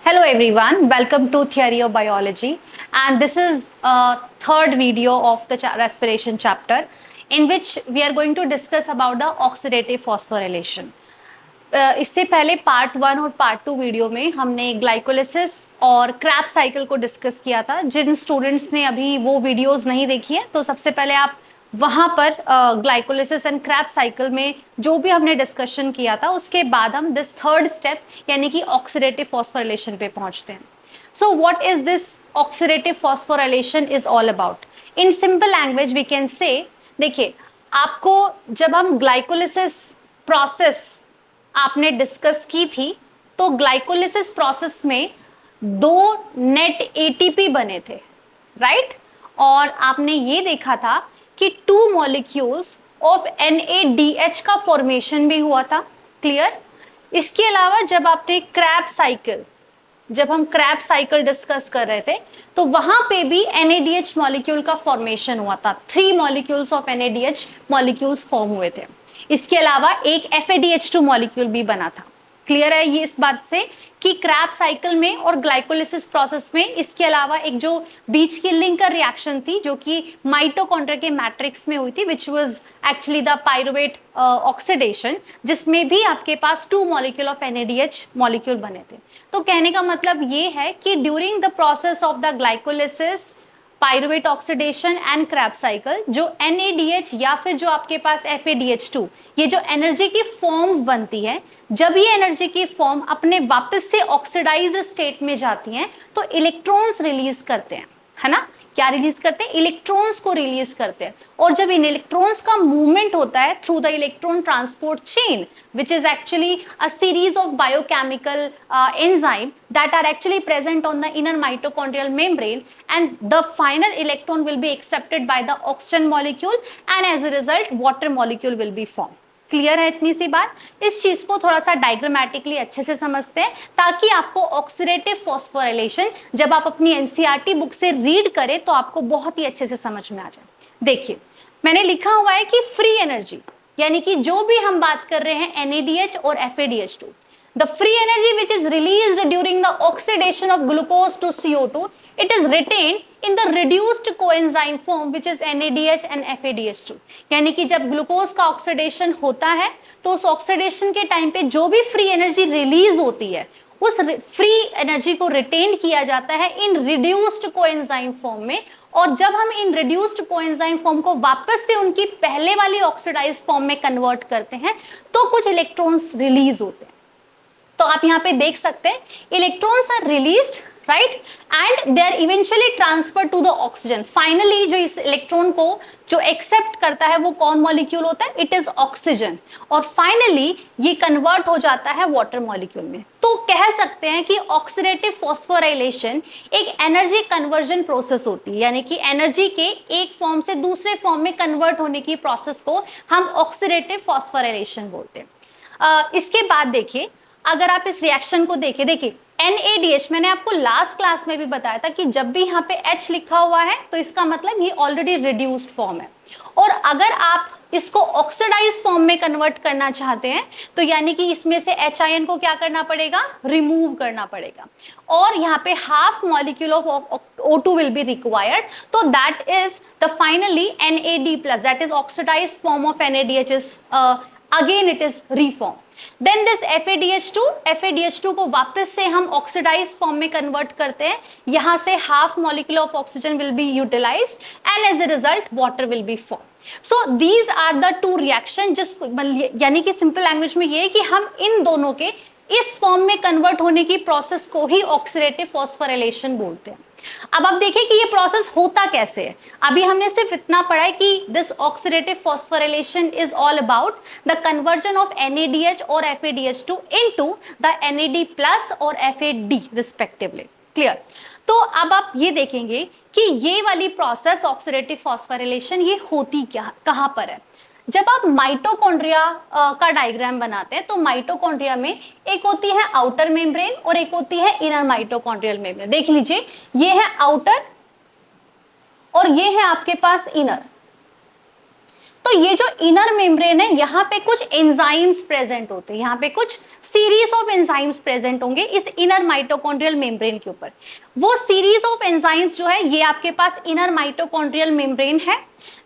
Hello everyone, welcome to Theory of Biology, and this is a third video of the respiration chapter in which we are going to discuss about the oxidative phosphorylation. इससे पहले part 1 और part 2 video में हमने glycolysis और Krebs cycle को discuss किया था। जिन students ने अभी वो वीडियोस नहीं देखी है तो सबसे पहले आप वहां पर ग्लाइकोलिसिस एंड क्रैब साइकिल में जो भी हमने डिस्कशन किया था उसके बाद हम दिस थर्ड स्टेप यानी कि ऑक्सीडेटिव फॉस्फोराइलेशन पे पहुंचते हैं। So what is this oxidative phosphorylation is all about? In simple language we can say, देखिए आपको जब हम ग्लाइकोलिसिस प्रोसेस आपने डिस्कस की थी तो ग्लाइकोलिसिस प्रोसेस में दो नेट एटीपी बने थे, राइट? और आपने ये देखा था कि 2 मॉलिक्यूल्स ऑफ NADH का फॉर्मेशन भी हुआ था। क्लियर? इसके अलावा जब आपने जब हम क्रैब साइकिल डिस्कस कर रहे थे तो वहां पे भी NADH मॉलिक्यूल का फॉर्मेशन हुआ था। 3 molecules of NADH molecules form हुए थे। इसके अलावा एक FADH2 मॉलिक्यूल भी बना था। क्लियर है ये इस बात से कि क्रैब साइकिल में और ग्लाइकोलिसिस प्रोसेस में इसके अलावा एक जो बीच की लिंकर रिएक्शन थी जो कि माइटोकॉन्ड्रिया के मैट्रिक्स में हुई थी, which was actually the pyruvate oxidation, जिसमें भी आपके पास 2 मॉलिक्यूल ऑफ NADH मॉलिक्यूल बने थे। तो कहने का मतलब ये है कि during the process of the glycolysis, pyruvate oxidation and Krebs cycle, जो NADH या फिर जो आपके पास FADH2, ये जो एनर्जी की फॉर्म्स बनती है, जब ये एनर्जी की फॉर्म अपने वापस से ऑक्सीडाइज स्टेट में जाती हैं तो इलेक्ट्रॉन्स रिलीज करते हैं, है ना? क्या रिलीज करते हैं? इलेक्ट्रॉन्स को रिलीज करते हैं। और जब इन इलेक्ट्रॉन्स का मूवमेंट होता है through the electron transport chain, which is actually a series of biochemical enzyme that are actually present on the inner mitochondrial membrane, and the final electron will be accepted by the oxygen molecule and as a result water molecule will be formed. Clear है इतनी सी बात? इस चीज को थोड़ा सा diagrammatically अच्छे से समझते हैं ताकि आपको ऑक्सीडेटिव फॉस्फोराइलेशन जब आप अपनी एनसीईआरटी बुक से रीड करें तो आपको बहुत ही अच्छे से समझ में आ जाए। देखिए मैंने लिखा हुआ है कि फ्री एनर्जी, यानी कि जो भी हम बात कर रहे हैं NADH और FADH2, the free energy which is released during the oxidation of glucose to CO2, it is retained in the reduced coenzyme form which is NADH and FADH2। यानी कि जब ग्लूकोज का ऑक्सीडेशन होता है तो उस ऑक्सीडेशन के टाइम पे जो भी फ्री एनर्जी रिलीज होती है उस फ्री एनर्जी को रिटेन किया जाता है इन रिड्यूस्ड कोएंजाइम फॉर्म में। और जब हम इन रिड्यूस्ड कोएंजाइम फॉर्म को वापस से उनकी पहले वाली ऑक्सीडाइज्ड फॉर्म में कन्वर्ट करते हैं तो कुछ इलेक्ट्रॉन्स रिलीज होते हैं। तो आप यहाँ पे देख सकते हैं electrons are released, right, and they are eventually transfer to the oxygen. Finally जो इस इलेक्ट्रॉन को जो एक्सेप्ट करता है वो कौन मॉलिक्यूल होता है? It is oxygen. और फाइनली ये कन्वर्ट हो जाता है वाटर मॉलिक्यूल में। तो कह सकते हैं कि ऑक्सीडेटिव फॉस्फोराइलेशन एक एनर्जी कन्वर्जन प्रोसेस होती है, यानी कि एनर्जी के एक फॉर्म से दूसरे फॉर्म में कन्वर्ट होने की प्रोसेस को हम ऑक्सीडेटिव फॉस्फोराइलेशन बोलते हैं। इसके बाद देखिए अगर आप इस रिएक्शन को देखिए NADH, मैंने आपको लास्ट क्लास में भी बताया था कि जब भी यहाँ पे H लिखा हुआ है तो इसका मतलब ये ऑलरेडी रिड्यूस्ड फॉर्म है। और अगर आप इसको ऑक्सीडाइज फॉर्म में कन्वर्ट करना चाहते हैं तो यानी कि इसमें से H आयन को क्या करना पड़ेगा? रिमूव करना पड़ेगा। और यहाँ पे half molecule of O2 will be required, तो that is the finally NAD+, that is oxidise form of NADH is again it is reform. Then this FADH2 को वापस से हम ऑक्सीडाइज फॉर्म में कन्वर्ट करते हैं। यहां से half molecule of oxygen will be utilised and as a result water will be form. So these are the 2 reaction, यानी कि सिंपल लैंग्वेज में ये है कि हम इन दोनों के इस फॉर्म में कन्वर्ट होने की प्रोसेस को ही ऑक्सीडेटिव फॉस्फोराइलेशन बोलते हैं। अब आप देखिए कि ये प्रोसेस होता कैसे है। अभी हमने सिर्फ इतना पढ़ा है कि this oxidative phosphorylation is all about the conversion of NADH और FADH2 इनटू द NAD+ और FAD रिस्पेक्टिवली। क्लियर? तो अब आप ये देखेंगे कि ये वाली प्रोसेस ऑक्सीडेटिव फॉस्फोराइलेशन ये होती कहां पर है? जब आप माइटोकॉन्ड्रिया का डायग्राम बनाते हैं तो माइटोकॉन्ड्रिया में एक होती है आउटर मेम्ब्रेन और एक होती है इनर माइटोकॉन्ड्रियल मेम्ब्रेन। देख लीजिए ये है आउटर और ये है आपके पास इनर। तो ये जो इनर मेम्ब्रेन है, यहाँ पे कुछ एंजाइम्स प्रेजेंट होते हैं, यहाँ पे कुछ सीरीज ऑफ एंजाइम्स प्रेजेंट होंगे इस इनर माइटोकॉन्ड्रियल मेम्ब्रेन के ऊपर। वो सीरीज ऑफ एंजाइम्स जो है ये आपके पास इनर माइटोकॉन्ड्रियल मेम्ब्रेन है।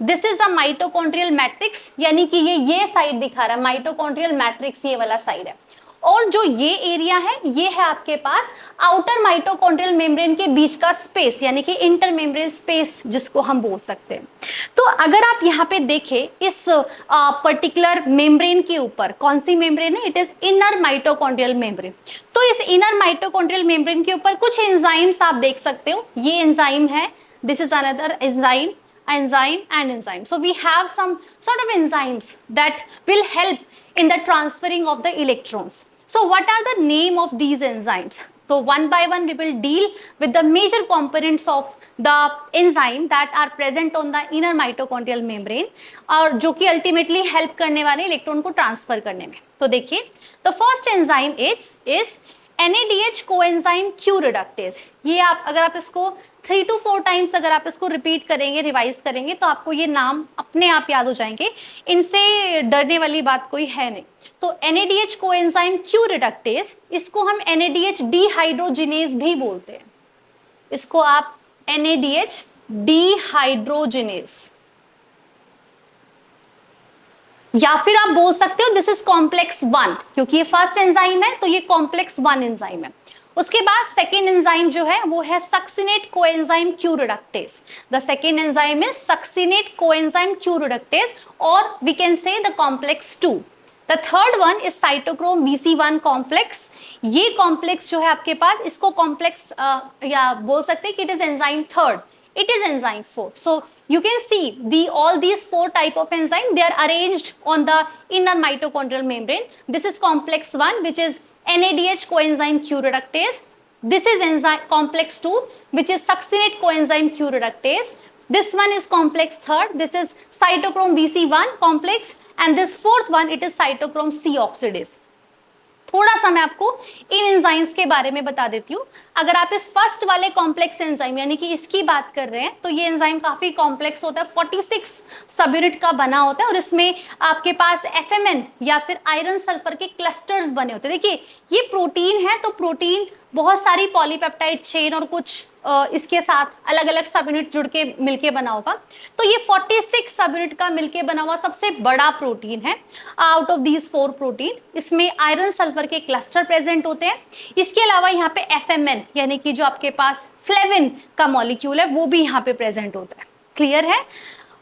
This is a mitochondrial matrix, यानी कि ये साइड दिखा रहा है माइटोकॉन्ड्रियल मैट्रिक्स, ये वाला साइड है। और जो ये एरिया है ये है आपके पास आउटर माइटोकॉन्ड्रियल मेम्ब्रेन के बीच का स्पेस, यानी कि इंटर मेम्ब्रेन स्पेस जिसको हम बोल सकते हैं। तो अगर आप यहाँ पे देखें इस पर्टिकुलर मेम्ब्रेन के ऊपर, कौन सी मेम्ब्रेन है, it is inner mitochondrial membrane. तो इस इनर माइटोकॉन्ड्रियल मेम्ब्रेन के ऊपर कुछ एंजाइम्स आप देख सकते हो, ये एंजाइम है, this is another enzyme, enzyme and enzyme. So we have some sort of enzymes that will help in the transferring of the electrons. So what are the name of these enzymes? So one by one we will deal with the major components of the enzyme that are present on the inner mitochondrial membrane और जो कि ultimately help करने वाले electron को transfer करने में। तो देखिए, the first enzyme is NADH coenzyme Q reductase. ये आप अगर आप इसको 3 to 4 टाइम्स अगर आप इसको रिपीट करेंगे, रिवाइज करेंगे, तो आपको ये नाम अपने आप याद हो जाएंगे, इनसे डरने वाली बात कोई है नहीं। तो NADH कोएंजाइम Q रिडक्टेज, इसको हम NADH डिहाइड्रोजिनेज भी बोलते हैं, इसको आप NADH डिहाइड्रोजिनेज, या फिर आप बोल सकते हो दिस इज कॉम्प्लेक्स 1, क्योंकि ये फर्स्ट एंजाइम है तो ये कॉम्प्लेक्स 1 एंजाइम है। उसके बाद सेकेंड एंजाइम जो है वो है succinate coenzyme Q reductase. The second enzyme is succinate coenzyme Q reductase, और we can say the complex 2। The third one is cytochrome BC1 complex. ये कॉम्प्लेक्स जो है आपके पास, इसको कॉम्प्लेक्स या बोल सकते हैं कि it is enzyme third, it is enzyme 4. So you can see all these 4 type of enzyme, they are arranged on the inner mitochondrial membrane. This is complex 1, which is NADH coenzyme Q reductase. This is enzyme complex 2, which is succinate coenzyme Q reductase. This one is complex 3rd, this is cytochrome BC1 complex, and this 4th one, it is cytochrome C oxidase. थोड़ा सा मैं आपको इन enzymes के बारे में बता देती हूँ। अगर आप इस फर्स्ट वाले कॉम्प्लेक्स एंजाइम यानी कि इसकी बात कर रहे हैं, तो ये एंजाइम काफी कॉम्प्लेक्स होता है, 46 सब यूनिट का बना होता है, और इसमें आपके पास FMN या फिर आयरन सल्फर के क्लस्टर्स बने होते हैं। देखिए, ये प्रोटीन है, तो प्रोटीन बहुत सारी पॉलीपेप्टाइड चेन और कुछ इसके साथ अलग अलग सब यूनिट जुड़ के मिलके बना होगा। तो ये 46 सब यूनिट का मिलके बना हुआ सबसे बड़ा प्रोटीन है आउट ऑफ दीज 4 प्रोटीन। इसमें आयरन सल्फर के क्लस्टर प्रेजेंट होते हैं। इसके अलावा यहाँ पे FMN यानी कि जो आपके पास फ्लेविन का मॉलिक्यूल है वो भी यहाँ पे प्रेजेंट होता है। क्लियर है?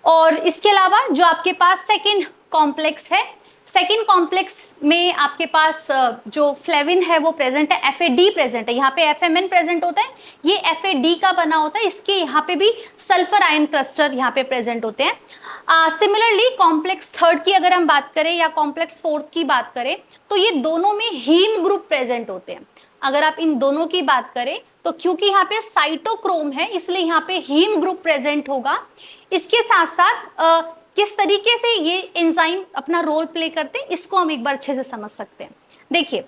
और इसके अलावा जो आपके पास सेकेंड कॉम्प्लेक्स है, सेकेंड कॉम्प्लेक्स में आपके पास जो फ्लेविन है वो प्रेजेंट है, FAD प्रेजेंट है, यहाँ पे FMN प्रेजेंट होता है, ये FAD का बना होता है, इसके यहाँ पे भी सल्फर आयन क्लस्टर यहाँ पे प्रेजेंट होते हैं। सिमिलरली कॉम्प्लेक्स 3rd की अगर हम बात करें या कॉम्प्लेक्स 4th की बात करें, तो ये दोनों में हीम ग्रुप प्रेजेंट होते हैं। अगर आप इन दोनों की बात करें तो क्योंकि यहाँ पे साइटोक्रोम है इसलिए यहाँ पे हीम ग्रुप प्रेजेंट होगा। इसके साथ साथ किस तरीके से ये एंजाइम अपना रोल प्ले करते हैं इसको हम एक बार अच्छे से समझ सकते हैं। देखिए,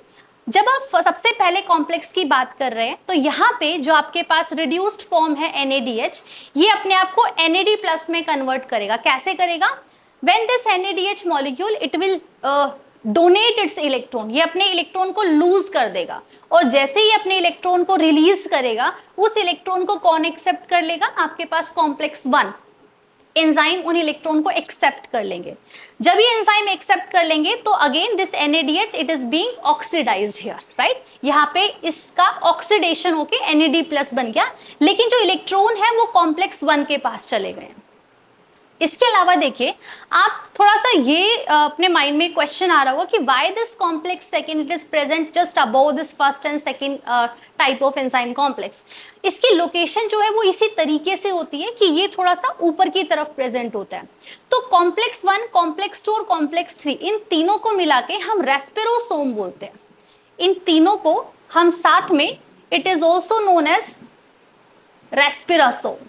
जब आप सबसे पहले कॉम्प्लेक्स की बात कर रहे हैं तो यहाँ पे जो आपके पास रिड्यूस्ड फॉर्म है NADH, ये अपने आप को NAD+ में कन्वर्ट करेगा। कैसे करेगा? When this NADH molecule it will donate it's electron, ये अपने इलेक्ट्रॉन को लूज कर देगा, और जैसे ही अपने इलेक्ट्रॉन को रिलीज करेगा उस इलेक्ट्रॉन को कौन एक्सेप्ट कर लेगा? आपके पास कॉम्प्लेक्स 1 एंजाइम उन इलेक्ट्रॉन को एक्सेप्ट कर लेंगे। जब ये एंजाइम एक्सेप्ट कर लेंगे तो again this NADH it is being oxidised here, right? यहाँ पे इसका ऑक्सीडेशन होके NAD+ बन गया, लेकिन जो इलेक्ट्रॉन है वो कॉम्प्लेक्स 1 के पास चले गए। इसके अलावा देखिए, आप थोड़ा सा ये अपने माइंड में क्वेश्चन आ रहा होगा कि why this complex second it is present just above this first and second type of enzyme complex. इसकी लोकेशन जो है वो इसी तरीके से होती है कि ये थोड़ा सा ऊपर की तरफ प्रेजेंट होता है। तो कॉम्प्लेक्स 1, कॉम्प्लेक्स 2 और कॉम्प्लेक्स 3 इन तीनों को मिला के हम रेस्पिरोसोम बोलते हैं। इन तीनों को हम साथ में it is also known as respirasome.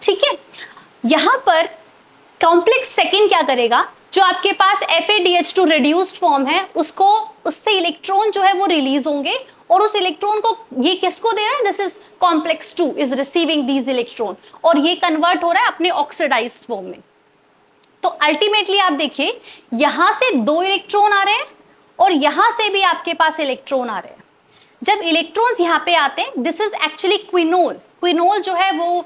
ठीक है, यहां पर कॉम्प्लेक्स सेकेंड क्या करेगा? जो आपके पास FADH2 रिड्यूस्ड फॉर्म है उसको, उससे इलेक्ट्रॉन जो है वो रिलीज होंगे और उस इलेक्ट्रॉन को ये किसको दे रहा है, this is complex 2 is receiving these electron, और ये कन्वर्ट हो रहा है अपने ऑक्सीडाइज्ड फॉर्म में। तो अल्टीमेटली आप देखिए यहां से 2 इलेक्ट्रॉन आ रहे हैं और यहां से भी आपके पास इलेक्ट्रॉन आ रहे हैं। जब इलेक्ट्रॉन्स यहाँ पे आते हैं, this is actually quinol. Quinol जो है वो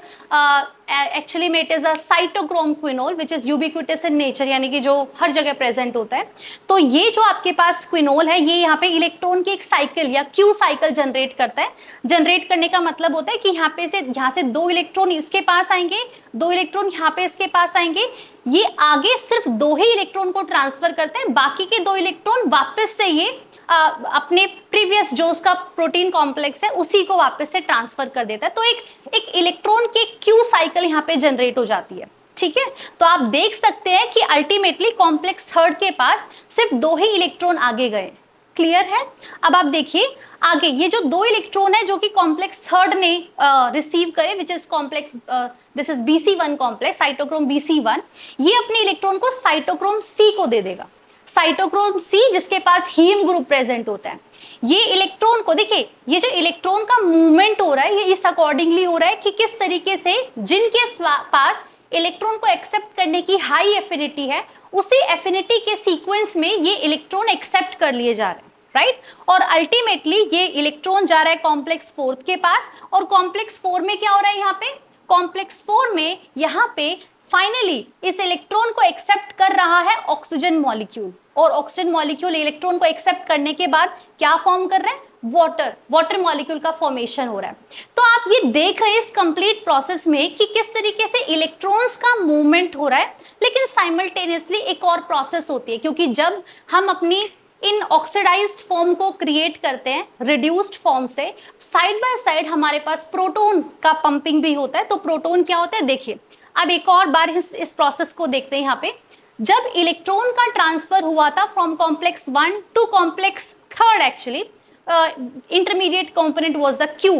एक्चुअली में it is a cytochrome quinol which is ubiquitous in nature, यानी कि जो हर जगह प्रेजेंट होता है। तो ये जो आपके पास क्विनोल है, ये यहाँ पे इलेक्ट्रॉन की एक साइकिल या क्यू साइकिल जनरेट करता है। जनरेट करने का मतलब होता है कि यहाँ से 2 इलेक्ट्रॉन इसके पास आएंगे, 2 इलेक्ट्रॉन यहाँ पे इसके पास आएंगे, ये आगे सिर्फ 2 ही इलेक्ट्रॉन को ट्रांसफर करते हैं, बाकी के 2 इलेक्ट्रॉन वापस से ये अपने प्रीवियस जो उसका प्रोटीन कॉम्प्लेक्स है उसी को वापस से ट्रांसफर कर देता है। तो एक इलेक्ट्रॉन की क्यू साइकिल यहाँ पे जनरेट हो जाती है, ठीक है। तो आप देख सकते हैं कि अल्टीमेटली कॉम्प्लेक्स थर्ड के पास सिर्फ 2 ही इलेक्ट्रॉन आगे गए। क्लियर है? अब आप देखिए आगे ये जो 2 इलेक्ट्रॉन है जो कि कॉम्प्लेक्स थर्ड ने रिसीव करे, which is complex this is BC1 complex, cytochrome BC1, ये अपने इलेक्ट्रॉन को साइटोक्रोम C को दे देगा। साइटोक्रोम C जिसके पास हीम ग्रुप प्रेजेंट होता है, ये इलेक्ट्रॉन को देखिए, ये जो इलेक्ट्रॉन का मूवमेंट हो रहा है ये इस अकॉर्डिंगली हो रहा है कि किस तरीके से जिनके पास इलेक्ट्रॉन को एक्सेप्ट करने की हाई एफिनिटी है, उसी एफिनिटी के सीक्वेंस में ये इलेक्ट्रॉन एक्सेप्ट कर लिए जा रहे हैं, राइट। और अल्टीमेटली ये इलेक्ट्रॉन जा रहा है कॉम्प्लेक्स 4 के पास, और कॉम्प्लेक्स 4 में क्या हो रहा है, यहाँ पे कॉम्प्लेक्स 4 में यहाँ पे फाइनली इस इलेक्ट्रॉन को एक्सेप्ट कर रहा है ऑक्सीजन मॉलिक्यूल, और ऑक्सीजन मॉलिक्यूल इलेक्ट्रॉन को एक्सेप्ट करने के बाद क्या फॉर्म कर रहे हैं, वाटर मॉलिक्यूल का फॉर्मेशन हो रहा है। तो आप ये देख रहे हैं इस कंप्लीट प्रोसेस में कि किस तरीके से इलेक्ट्रॉन्स का मूवमेंट हो रहा है, लेकिन साइमल्टेनियसली एक और प्रोसेस होती है, क्योंकि जब हम अपनी इन ऑक्सीडाइज्ड फॉर्म को क्रिएट करते हैं रिड्यूस्ड फॉर्म से, साइड बाय साइड हमारे पास प्रोटॉन का पंपिंग भी होता है। तो प्रोटॉन क्या होता है, देखिए अब एक और बार इस प्रोसेस को देखते हैं। यहाँ पे जब इलेक्ट्रॉन का ट्रांसफर हुआ था from complex 1 to complex third, actually intermediate component was the Q,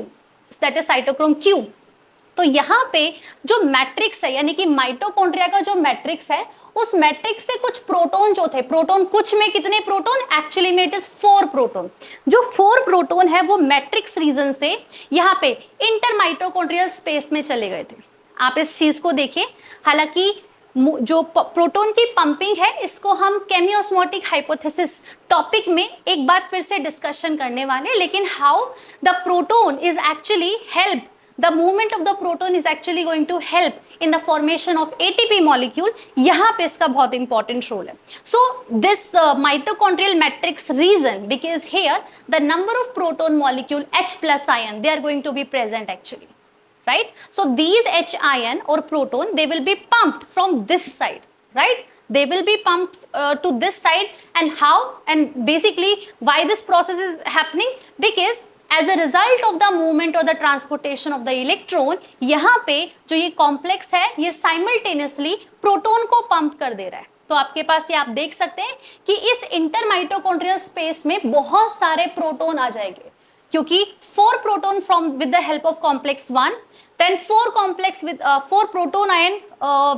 that is cytochrome Q. तो यहाँ पे जो मैट्रिक्स है, यानी कि माइटोकॉन्ड्रिया का जो मैट्रिक्स है, उस मैट्रिक्स से कुछ प्रोटॉन जो थे, प्रोटॉन कुछ में कितने प्रोटॉन, एक्चुअली में इट इज 4 प्रोटॉन। जो 4 प्रोटॉन है वो मैट्रिक्स रीजन से यहाँ पे इंटर माइटोकॉन्ड्रियल स्पेस में चले गए थे। आप इस चीज को देखिए, हालांकि जो प्रोटॉन की पंपिंग है इसको हम केमियोस्मोटिक हाइपोथेसिस टॉपिक में एक बार फिर से डिस्कशन करने वाले, लेकिन how the proton is actually help, the movement of the proton is actually going to help in the formation of ATP molecule, यहाँ पे इसका बहुत important role है। So this mitochondrial matrix reason, because here the number of proton molecule H plus ion, they are going to be present actually, right? So these H ion or proton, they will be pumped from this side, right? They will be pumped to this side, and how, and basically why this process is happening, because as a result of the movement or the transportation of the electron, यहाँ पे जो ये complex है ये simultaneously proton को pump कर दे रहा है। तो आपके पास ये आप देख सकते हैं कि इस इंटर माइटोकॉन्ड्रियल स्पेस में बहुत सारे प्रोटॉन आ जाएंगे, क्योंकि 4 proton from with the help of complex 1, then 4 proton ion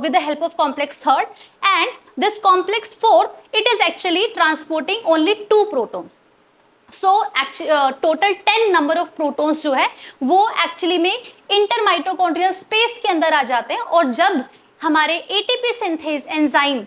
with the help of complex 3rd, and this complex 4, it is actually transporting only 2 proton. So total 10 number of protons जो है वो actually में inter mitochondrial space के अंदर आ जाते हैं, और जब हमारे एटीपी सिंथेज एंजाइम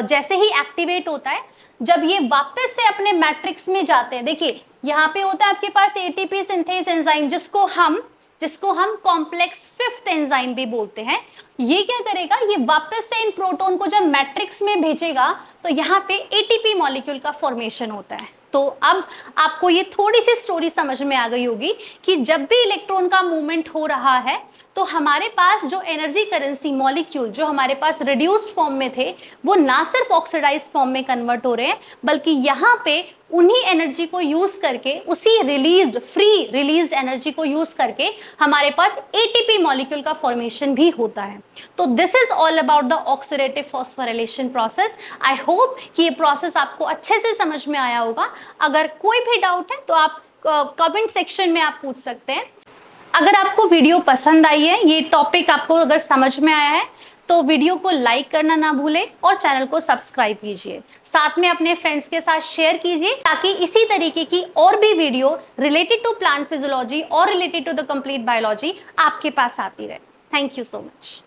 जैसे ही एक्टिवेट होता है, जब ये वापस से अपने मैट्रिक्स में जाते हैं, देखिए यहाँ पे होता है आपके पास एटीपी सिंथेज एंजाइम जिसको हम कॉम्प्लेक्स 5th एंजाइम भी बोलते हैं। ये क्या करेगा, ये वापस से इन प्रोटॉन को जब मैट्रिक्स में भेजेगा तो यहाँ पे एटीपी मॉलिक्यूल का फॉर्मेशन होता है। तो अब आपको ये थोड़ी सी स्टोरी समझ में आ गई होगी कि जब भी इलेक्ट्रॉन का मूवमेंट हो रहा है तो हमारे पास जो एनर्जी करेंसी मॉलिक्यूल जो हमारे पास रिड्यूस्ड फॉर्म में थे, वो ना सिर्फ ऑक्सीडाइज्ड फॉर्म में कन्वर्ट हो रहे हैं, बल्कि यहाँ पे उन्हीं एनर्जी को यूज करके, उसी फ्री रिलीज्ड एनर्जी को यूज करके हमारे पास एटीपी मॉलिक्यूल का फॉर्मेशन भी होता है। तो this is all about the oxidative phosphorylation process. I hope कि ये प्रोसेस आपको अच्छे से समझ में आया होगा। अगर कोई भी डाउट है तो आप कमेंट सेक्शन में आप पूछ सकते हैं। अगर आपको वीडियो पसंद आई है, ये टॉपिक आपको अगर समझ में आया है, तो वीडियो को लाइक करना ना भूलें और चैनल को सब्सक्राइब कीजिए। साथ में अपने फ्रेंड्स के साथ शेयर कीजिए ताकि इसी तरीके की और भी video related to plant physiology और related to the complete biology आपके पास आती रहे। Thank you so much.